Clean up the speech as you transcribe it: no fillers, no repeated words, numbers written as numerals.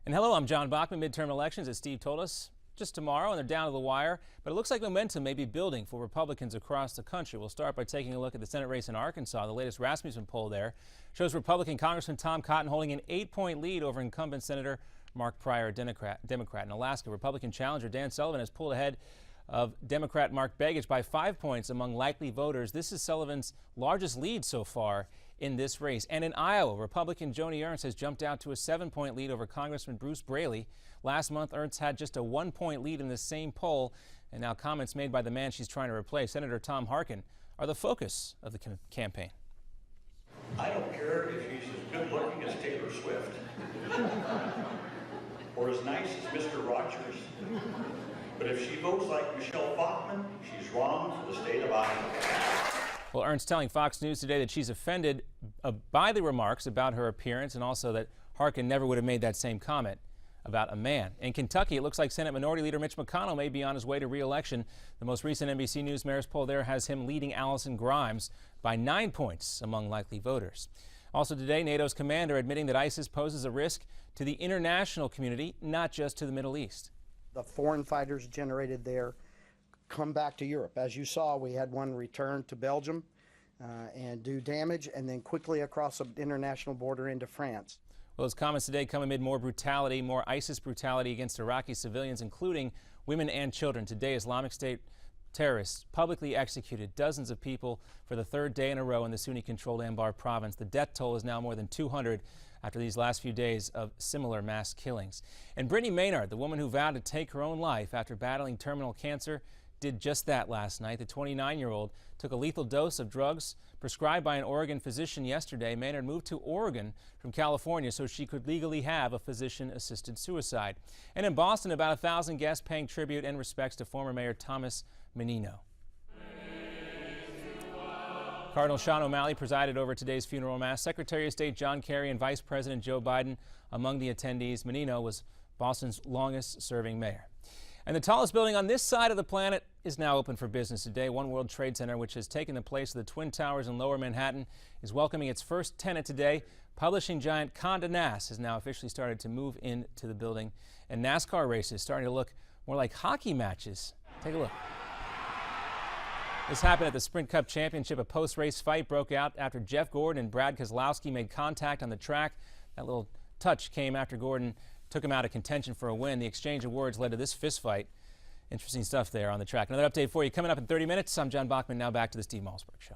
And hello, I'm John Bachman. Midterm elections, as Steve told us, just tomorrow, and they're down to the wire. But it looks like momentum may be building for Republicans across the country. We'll start by taking a look at the Senate race in Arkansas. The latest Rasmussen poll there shows Republican Congressman Tom Cotton holding an 8-point lead over incumbent Senator Mark Pryor, Democrat. In Alaska, Republican challenger Dan Sullivan has pulled ahead of Democrat Mark Begich by 5 points among likely voters. This is Sullivan's largest lead so far in this race. And in Iowa, Republican Joni Ernst has jumped out to a 7-point lead over Congressman Bruce Braley. Last month, Ernst had just a 1-point lead in the same poll, and now comments made by the man she's trying to replace, Senator Tom Harkin, are the focus of the campaign. I don't care if she's as good looking as Taylor Swift or as nice as Mr. Rogers, but if she votes like Michelle Bachman, she's wrong for the state of Iowa. Well, Ernst telling Fox News today that she's offended by the remarks about her appearance, and also that Harkin never would have made that same comment about a man. In Kentucky, it looks like Senate Minority Leader Mitch McConnell may be on his way to re-election. The most recent NBC News mayor's poll there has him leading Allison Grimes by 9 points among likely voters. Also today, NATO's commander admitting that ISIS poses a risk to the international community, not just to the Middle East. The foreign fighters generated there come back to Europe. As you saw, we had one return to Belgium and do damage, and then quickly across the international border into France. Well, his comments today come amid more brutality, more ISIS brutality against Iraqi civilians, including women and children. Today, Islamic State terrorists publicly executed dozens of people for the third day in a row in the Sunni-controlled Anbar province. The death toll is now more than 200 after these last few days of similar mass killings. And Brittany Maynard, the woman who vowed to take her own life after battling terminal cancer, did just that last night. The 29-year-old took a lethal dose of drugs prescribed by an Oregon physician yesterday. Maynard moved to Oregon from California so she could legally have a physician-assisted suicide. And in Boston, about 1,000 guests paying tribute and respects to former Mayor Thomas Menino. Cardinal Sean O'Malley presided over today's funeral mass. Secretary of State John Kerry and Vice President Joe Biden among the attendees. Menino was Boston's longest-serving mayor. And the tallest building on this side of the planet is now open for business today. One World Trade Center, which has taken the place of the Twin Towers in Lower Manhattan, is welcoming its first tenant today. Publishing giant Condé Nast has now officially started to move into the building. And NASCAR races starting to look more like hockey matches. Take a look. This happened at the Sprint Cup Championship. A post-race fight broke out after Jeff Gordon and Brad Keselowski made contact on the track. That little touch came after Gordon took him out of contention for a win. The exchange of words led to this fist fight. Interesting stuff there on the track. Another update for you coming up in 30 minutes. I'm John Bachman. Now back to the Steve Malzberg Show.